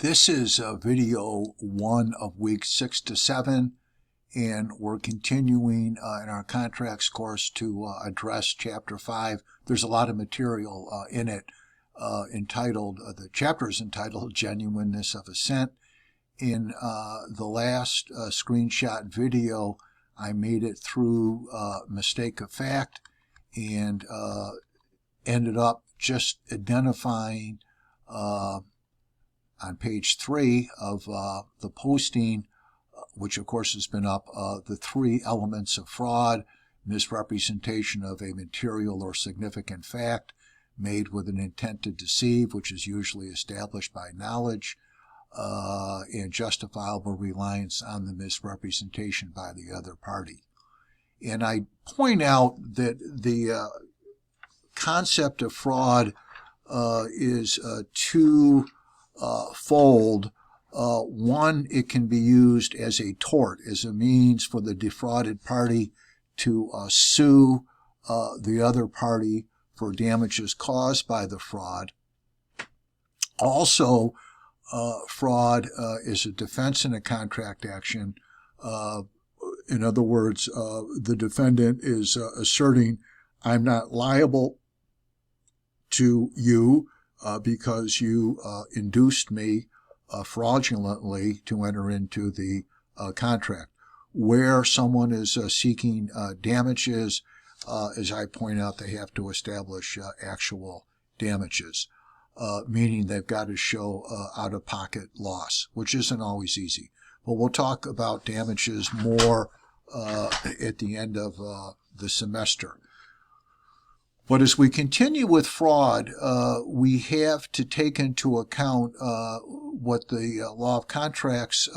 This is video 1 of week 6 to 7, and we're continuing in our contracts course to address chapter 5. There's a lot of material in it the chapter is entitled Genuineness of Assent. In the last screenshot video, I made it through mistake of fact and ended up just identifying on page 3 of the posting, which of course has been up, the 3 elements of fraud: misrepresentation of a material or significant fact made with an intent to deceive, which is usually established by knowledge, and justifiable reliance on the misrepresentation by the other party. And I point out that the concept of fraud is two-fold. One, it can be used as a tort, as a means for the defrauded party to sue the other party for damages caused by the fraud. Also, fraud is a defense in a contract action. In other words, the defendant is asserting, I'm not liable to you because you induced me fraudulently to enter into the contract. Where someone is seeking damages, as I point out, they have to establish actual damages, meaning they've got to show out-of-pocket loss, which isn't always easy. But we'll talk about damages more at the end of the semester. But as we continue with fraud, we have to take into account what the law of contracts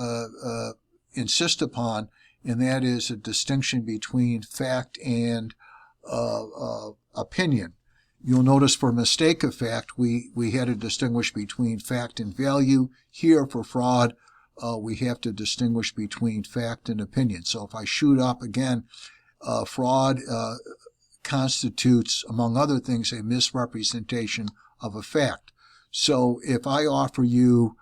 insists upon, and that is a distinction between fact and opinion. You'll notice for mistake of fact, we had to distinguish between fact and value. Here for fraud, we have to distinguish between fact and opinion. So if I shoot up again, fraud constitutes, among other things, a misrepresentation of a fact. So if I offer you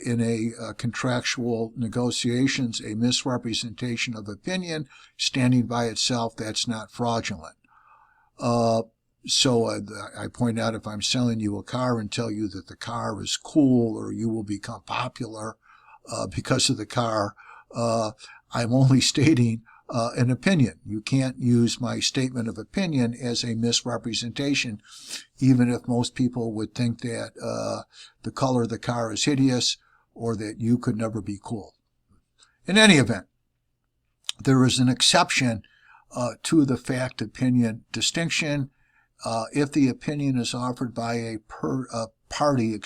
in a contractual negotiations a misrepresentation of opinion standing by itself, that's not fraudulent. So I point out, if I'm selling you a car and tell you that the car is cool or you will become popular because of the car, I'm only stating an opinion. You can't use my statement of opinion as a misrepresentation, even if most people would think that the color of the car is hideous or that you could never be cool. In any event, there is an exception to the fact-opinion distinction. If the opinion is offered by a party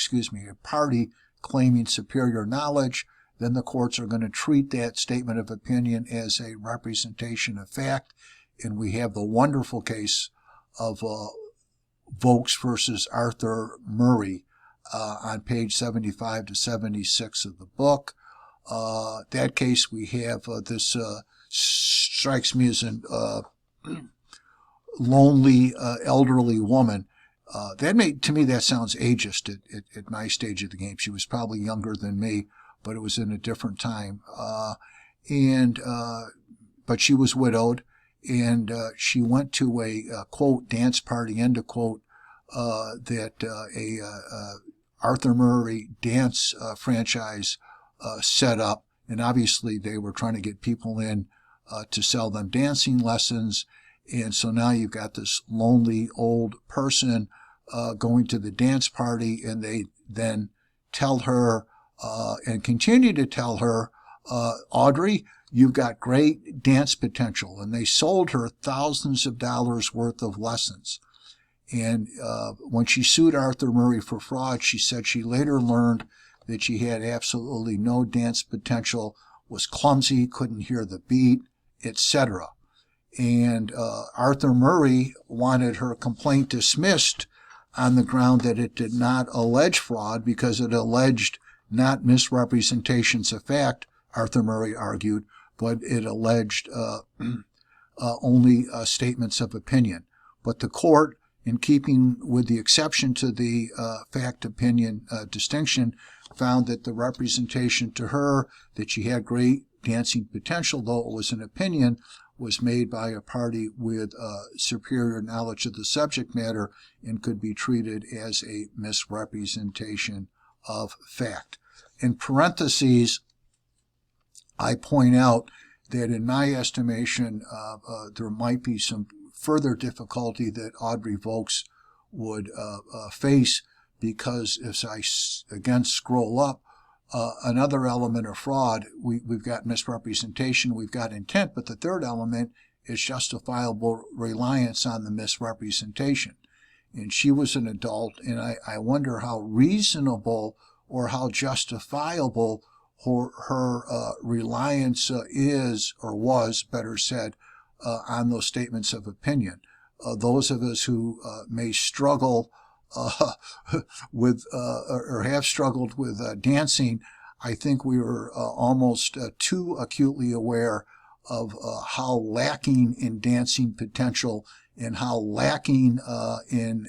claiming superior knowledge, then the courts are going to treat that statement of opinion as a representation of fact. And we have the wonderful case of Volks versus Arthur Murray on page 75 to 76 of the book. That case, we have this strikes me as an lonely elderly woman. To me that sounds ageist at my stage of the game. She was probably younger than me, but it was in a different time. But she was widowed, and she went to a quote dance party, end of quote, that Arthur Murray dance franchise set up, and obviously they were trying to get people in to sell them dancing lessons. And so now you've got this lonely old person going to the dance party, and they then tell her and continue to tell her, Audrey, you've got great dance potential. And they sold her thousands of dollars worth of lessons. And when she sued Arthur Murray for fraud, she said she later learned that she had absolutely no dance potential, was clumsy, couldn't hear the beat, etc. And Arthur Murray wanted her complaint dismissed on the ground that it did not allege fraud because it alleged not misrepresentations of fact, Arthur Murray argued, but it alleged only statements of opinion. But the court in keeping with the exception to the fact-opinion distinction, found that the representation to her that she had great dancing potential, though it was an opinion, was made by a party with superior knowledge of the subject matter and could be treated as a misrepresentation of fact. In parentheses, I point out that in my estimation, there might be some further difficulty that Audrey Volks would face, because as I again scroll up, another element of fraud, we've got misrepresentation, we've got intent, but the third element is justifiable reliance on the misrepresentation. And she was an adult, and I wonder how reasonable or how justifiable her reliance is, or was, better said, on those statements of opinion. Those of us who may struggle with or have struggled with dancing, I think we were almost too acutely aware of how lacking in dancing potential and how lacking in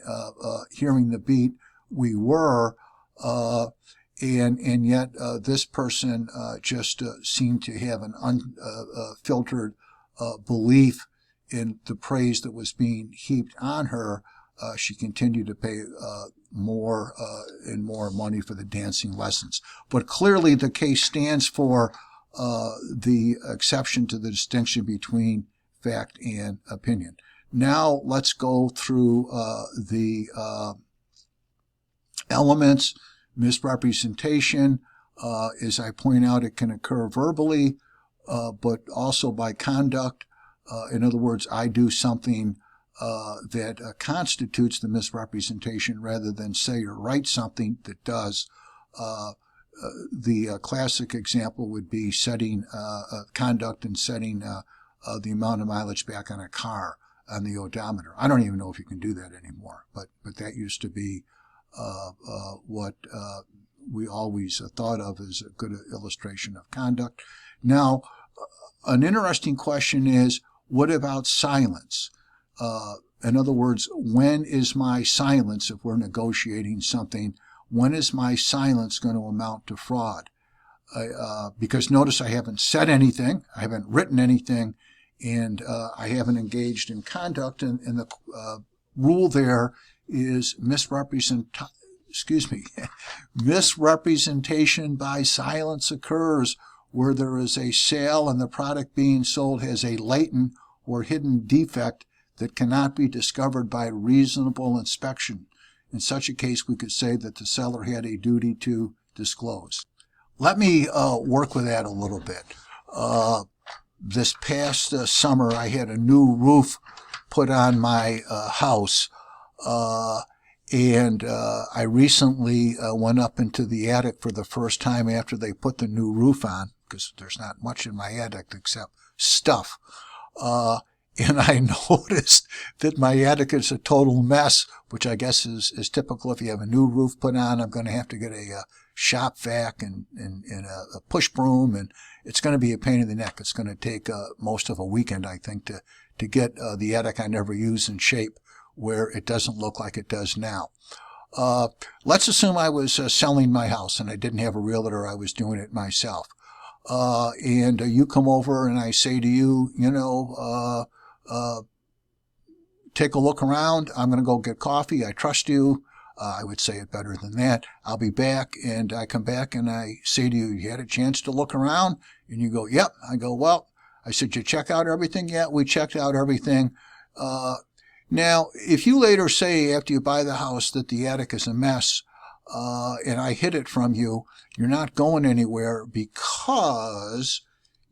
hearing the beat we were, and yet this person just seemed to have an unfiltered belief in the praise that was being heaped on her. She continued to pay more and more money for the dancing lessons. But clearly the case stands for the exception to the distinction between fact and opinion. Now let's go through the elements. Misrepresentation, as I point out, it can occur verbally, but also by conduct. In other words, I do something that constitutes the misrepresentation rather than say or write something that does. The classic example would be setting conduct and setting the amount of mileage back on a car on the odometer. I don't even know if you can do that anymore, but that used to be what we always thought of as a good illustration of conduct. Now, an interesting question is, what about silence? In other words, when is my silence, if we're negotiating something, when is my silence going to amount to fraud? Because notice I haven't said anything, I haven't written anything, and I haven't engaged in conduct, and the rule there is misrepresentation by silence occurs where there is a sale and the product being sold has a latent or hidden defect that cannot be discovered by reasonable inspection. In such a case, we could say that the seller had a duty to disclose. Let me work with that a little bit. This past summer, I had a new roof put on my house, and I recently went up into the attic for the first time after they put the new roof on, because there's not much in my attic except stuff. And I noticed that my attic is a total mess, which I guess is typical. If you have a new roof put on, I'm going to have to get a shop vac and a push broom, and it's going to be a pain in the neck. It's going to take most of a weekend, I think, to get the attic I never use in shape where it doesn't look like it does now. Let's assume I was selling my house and I didn't have a realtor. I was doing it myself. And you come over and I say to you, take a look around. I'm going to go get coffee. I trust you. I would say it better than that. I'll be back. And I come back and I say to you, you had a chance to look around? And you go, yep. I go, well, I said, you check out everything? Yeah, we checked out everything. Now, if you later say after you buy the house that the attic is a mess, and I hid it from you, you're not going anywhere because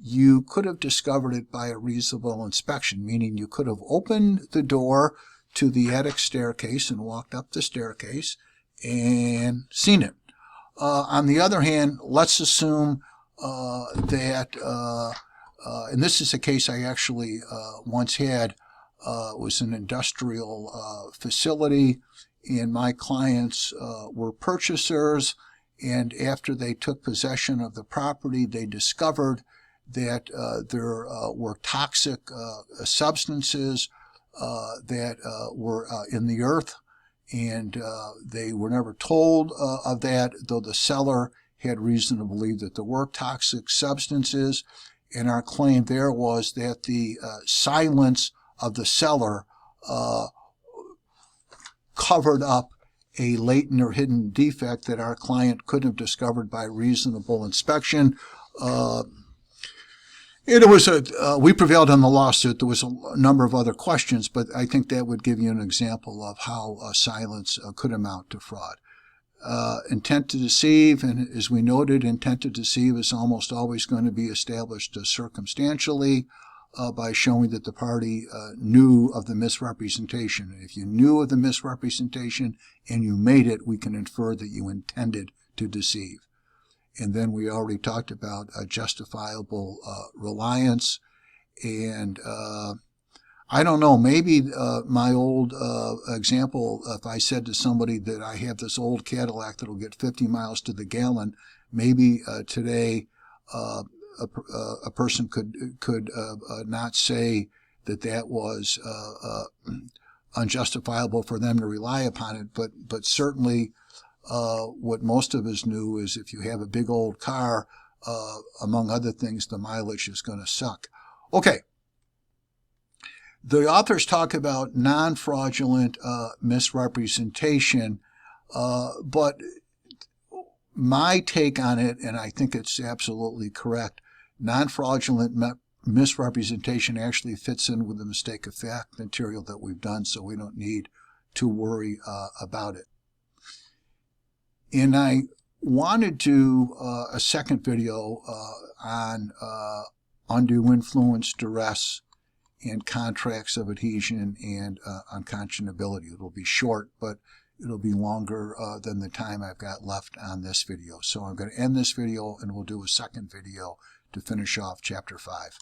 you could have discovered it by a reasonable inspection, meaning you could have opened the door to the attic staircase and walked up the staircase and seen it. On the other hand, let's assume that, and this is a case I actually once had, it was an industrial facility, and my clients were purchasers, and after they took possession of the property, they discovered that there were toxic substances that were in the earth, and they were never told of that, though the seller had reason to believe that there were toxic substances. And our claim there was that the silence of the seller covered up a latent or hidden defect that our client couldn't have discovered by reasonable inspection. It was we prevailed on the lawsuit. There was a number of other questions, but I think that would give you an example of how silence could amount to fraud. Intent to deceive, and as we noted, intent to deceive is almost always going to be established circumstantially by showing that the party knew of the misrepresentation. If you knew of the misrepresentation and you made it, we can infer that you intended to deceive. And then we already talked about justifiable reliance. And I don't know, maybe my old example, if I said to somebody that I have this old Cadillac that'll get 50 miles to the gallon, maybe today a person could not say that that was unjustifiable for them to rely upon it, but certainly what most of us knew is if you have a big old car, among other things, the mileage is going to suck. Okay. The authors talk about non-fraudulent misrepresentation, but my take on it, and I think it's absolutely correct, non-fraudulent misrepresentation actually fits in with the mistake of fact material that we've done, so we don't need to worry about it. And I wanted to do a second video on undue influence, duress, and contracts of adhesion and unconscionability. It'll be short, but it'll be longer than the time I've got left on this video. So I'm going to end this video and we'll do a second video to finish off Chapter 5.